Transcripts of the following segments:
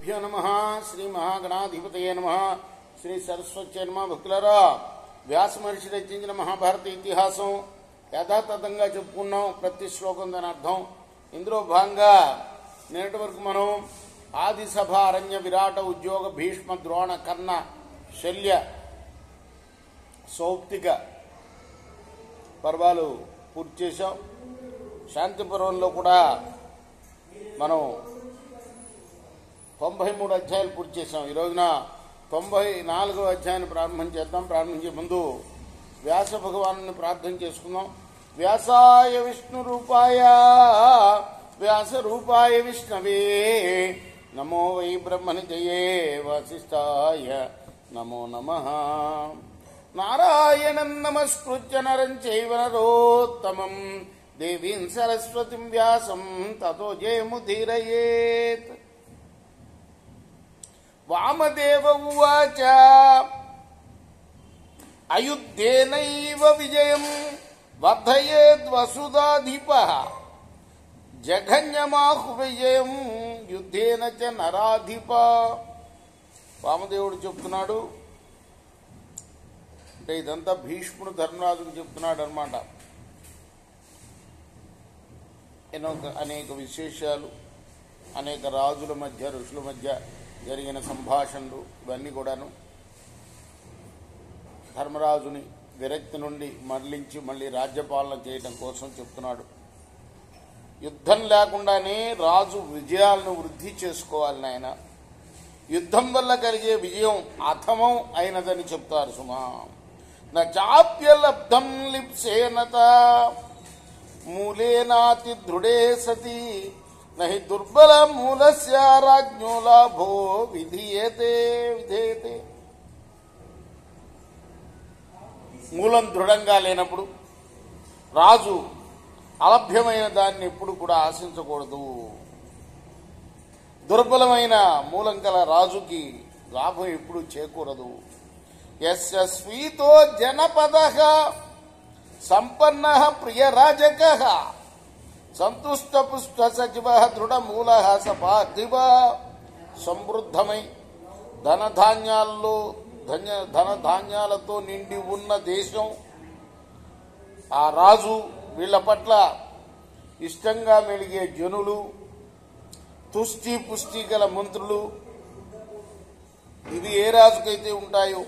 శ్రీగురుభ్యో నమః. శ్రీ మహాగణాధిపతయే నమః. శ్రీ సరస్వతి నమః. భక్తులారా, వ్యాస మహర్షి రచించిన మహాభారత ఇతిహాసం యథాతథంగా చెప్పుకున్నాం. ప్రతి శ్లోకం దాని అర్థం. ఇందులో భాగంగా నేటి వరకు మనం ఆదిసభ, అరణ్య, విరాట, ఉద్యోగ, భీష్మ, ద్రోణ, కర్ణ, శల్య, సౌప్తిక పర్వాలు పూర్తి చేశాం. శాంతి పర్వంలో కూడా మనం 93 అధ్యాయాలు పూర్తి చేశాం. ఈ రోజున 94వ అధ్యాయాన్ని ప్రారంభం చేద్దాం. ప్రారంభించే ముందు వ్యాస భగవాను ప్రార్థన చేసుకుందాం. వ్యాసాయ విష్ణు రూపాయ వ్యాస రూపాయ విష్ణవే నమో వై బ్రహ్మనిధయే వసిష్ఠాయ నమో నమః. నారాయణం నమస్కృత్య నరం చైవ నరోత్తమం దేవీం సరస్వతిం వ్యాసం తతో జయముదీరయేత్. వామదేవ ఉవాచ అయుధ్యేనైవ విజయం వర్ధయేద్వసుధాధిపః జఘన్యమాహు విజయం యుద్ధేన చ నరాధిప. వామదేవుడు చెప్తున్నాడు. అంటే ఇదంతా భీష్ముడు ధర్మరాజుకు చెప్తున్నాడు అన్నమాట. అనేక విశేషాలు, అనేక రాజుల మధ్య, ఋషుల మధ్య జరిగిన సంభాషణలు ఇవన్నీ కూడాను ధర్మరాజుని విరక్తి నుండి మరలించి మళ్ళీ రాజ్యపాలన చేయడం కోసం చెప్తున్నాడు. యుద్ధం లేకుండానే రాజు విజయాలను వృద్ధి చేసుకోవాలి నాయన. యుద్ధం వల్ల కలిగే విజయం అథమం అయినదని చెప్తారు సుమా. నాప్యలబ్ధం లిప్సేనత మూలేనాతి దృఢే సతి నహి దుర్బల మూలస్య రాజ్ఞో లాభో విధీయతే. మూలం దృఢంగా లేనప్పుడు రాజు అలభ్యమైన దాన్ని ఎప్పుడు కూడా ఆశించకూడదు. దుర్బలమైన మూలం గల రాజుకి లాభం ఎప్పుడు చేకూరదు. యస్య స్వీతో జనపదః సంపన్నః ప్రియరాజకః సంతుష్ట పుష్ట సచివ దృఢమూలః సపార్థివ. సమృద్ధమై ధనధాన్యాలతో నిండి ఉన్న దేశం, ఆ రాజు, వీళ్ల పట్ల ఇష్టంగా మెలిగే జనులు, తుష్టి పుష్టి గల మంత్రులు, ఇవి ఏ రాజుకైతే ఉంటాయో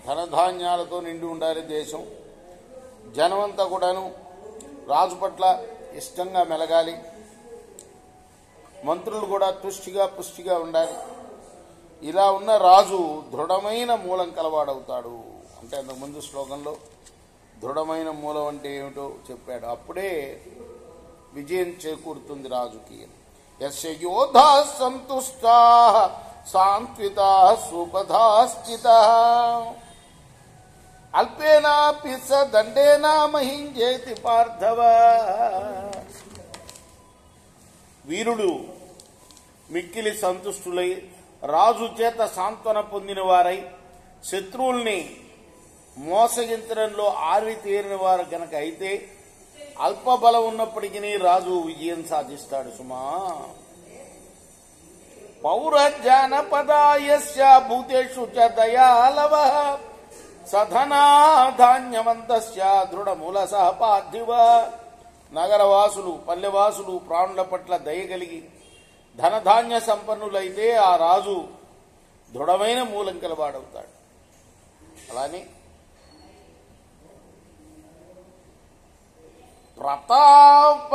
ధనధాన్యాలతో నిండి ఉండాలి దేశం. జనమంతా కూడాను రాజు పట్ల ఇష్టంగా మెలగాలి. మంత్రులు కూడా తుష్టిగా పుష్టిగా ఉండాలి. ఇలా ఉన్న రాజు దృఢమైన మూలం కలవాడవుతాడు. అంటే అంతకుముందు శ్లోకంలో దృఢమైన మూలం అంటే ఏమిటో చెప్పాడు. అప్పుడే విజయం చేకూరుతుంది రాజుకి. యస్య యోధా సంతుష్టా సాంత్వితా సుపథాశ్చితా అల్పేనాపి స దండేనా మహింజేతి పార్థవ. వీరులు మిక్కిలి సంతుష్టులై రాజు చేత సాంత్వన పొందిన వారై శత్రువుల్ని మోసగించడంలో ఆరితేరిన వారు గనక అయితే అల్ప బలం ఉన్నప్పటికీ రాజు విజయం సాధిస్తాడు సుమా. పౌరజానపదాయస్య భూతేషు చ దయాలవః సధనాధాన్యవంతస్య దృఢమూల సహపార్థివ. నగరవాసులు, పల్లెవాసులు ప్రాణుల పట్ల దయగలిగి ధనధాన్య సంపన్నులైతే ఆ రాజు దృఢమైన మూలం కలవాడవుతాడు. అలానే ప్రతాప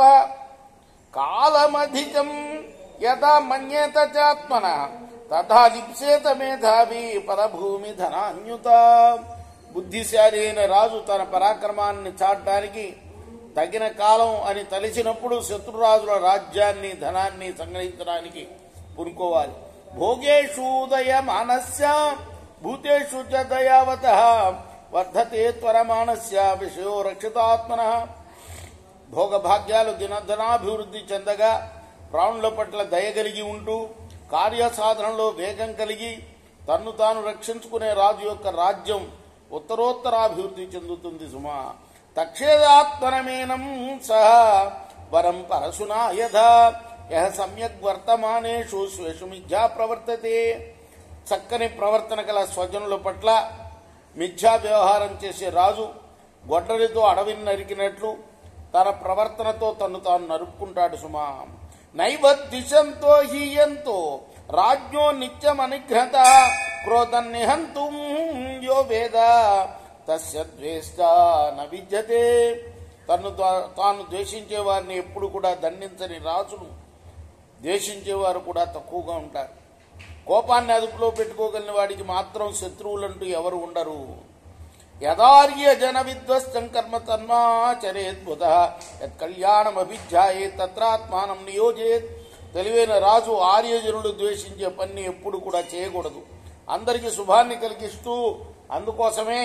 కాలమధికం యథా మన్యేత చాత్మన తథా లిప్సేత మేధావి పరభూమి ధనాన్యుత. బుద్ధిశాలి అయిన రాజు తన పరాక్రమాన్ని చాటడానికి తగిన కాలం అని తలిచినప్పుడు శత్రురాజుల రాజ్యాన్ని, ధనాన్ని సంగ్రహించడానికి పూనుకోవాలి. భోగేషూదయ మానస్య భూతేషు చ దయావతః వర్ధతే త్వరమానస్య విషయో రక్షితాత్మనః. భోగభాగ్యాలు దినధనాభివృద్ధి చెందగా ప్రాణుల పట్ల దయగలిగి ఉంటూ కార్యసాధనలో వేగం కలిగి తన్ను తాను రక్షించుకునే రాజు యొక్క రాజ్యం ఉత్తరోత్తరాభివృద్ధి చెందుతుంది సుమా. తక్షేదాత్మనమేనం సహ వరం పరశునా యథా యహ సమ్యక్ వర్తమానేషు స్వేషు మిథ్యా ప్రవర్తతే. చక్కని ప్రవర్తన గల స్వజనుల పట్ల మిథ్యా వ్యవహారం చేసే రాజు గొడ్డలితో అడవిని నరికినట్లు తన ప్రవర్తనతో తను తాను నరుక్కుంటాడు సుమా. నైవద్విషంతో హీయంతో రాజ్ఞో నిత్యమనిఘ్నత క్రోధం నిహంతుం యో వేద తస్య ద్వేష్ట న విద్యతే. తాను ద్వేషించే వారిని ఎప్పుడు కూడా దండించని రాజును ద్వేషించేవారు కూడా తక్కువగా ఉంటారు. కోపాన్ని అదుపులో పెట్టుకోగలిగిన వాడికి మాత్రం శత్రువులంటూ ఎవరు ఉండరు. యదార్య జన విధ్వస్తం కర్మ తన్మాచరేద్భుత యత్ కళ్యాణమభిధ్యాయే తత్రాత్మానం నియోజేత్. తెలివైన రాజు ఆర్యజనులు ద్వేషించే పని ఎప్పుడు కూడా చేయకూడదు. అందరికీ శుభాన్ని కలిగిస్తూ అందుకోసమే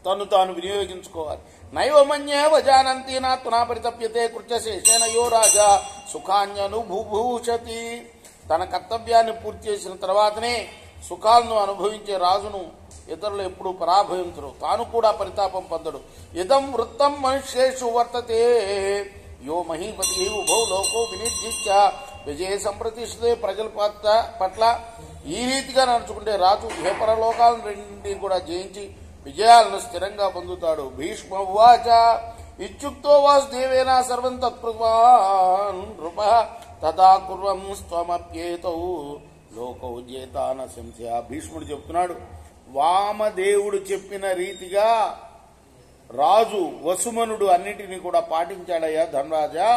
తను తాను వినియోగించుకోవాలి. నైవమన్యేవ జానంతి నాత్మనా పరితప్యతే కృత్యశేషేన యో రాజా సుఖాన్యనుభూషతి. తన కర్తవ్యాన్ని పూర్తి చేసిన తర్వాతనే సుఖాలను అనుభవించే రాజును ఇతరులు ఎప్పుడూ పరాభవించరు, తాను కూడా పరితాపం పొందడు. ఇదం వృత్తం మనుష్యేషు వర్తతే యో మహీపతి ఉభౌ లోకో వినిర్జిత్య విజయ సంప్రతిష్ఠతే. ప్రజల పట్ల ఈ రీతిగా నడుచుకుంటే రాజు ఇహపరలోకాలను రెండింటినీ కూడా జయించి విజయాలను స్థిరంగా పొందుతాడు. భీష్మ ఉవాచ ఇత్యుక్తో వాసుదేవేన సర్వం తత్కృత్వాన్ నృపః తదా కుర్వం స్త్వమప్యేతౌ లోకౌ జేతాన సంశయ. భీష్ముడు చెప్తున్నాడు, వామదేవుడు చెప్పిన రీతిగా రాజు వసుమనుడు అన్నిటినీ కూడా పాటించాడయ్యా ధనరాజా.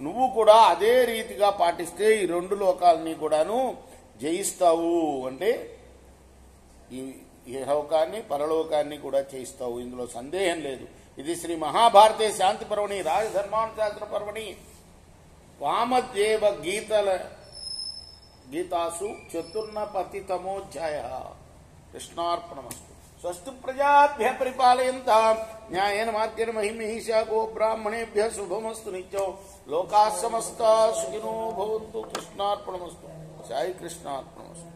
నువ్వు కూడా అదే రీతిగా పాటిస్తే ఈ రెండు లోకాలని కూడాను జయిస్తావు. అంటే ఈ ఇహలోకాన్ని పరలోకాన్ని కూడా చేయిస్తావు, ఇందులో సందేహం లేదు. ఇది శ్రీ మహాభారతే శాంతి పర్వణి రాజధర్మానుశాసన పర్వణి వామదేవ గీతాసు చతుర్నపతితమోధ్యాయ. కృష్ణార్పణమస్తు. స్వస్తి ప్రజాభ్య పరిపాలయంతాం న్యాయేన మార్గేణ మహిమహిషా గో బ్రాహ్మణేభ్య శుభమస్తు నిత్యం. లోకాः సమస్తాः సుఖినో భవంతు. కృష్ణార్పణమస్తు. సాయి కృష్ణార్పణమస్తు.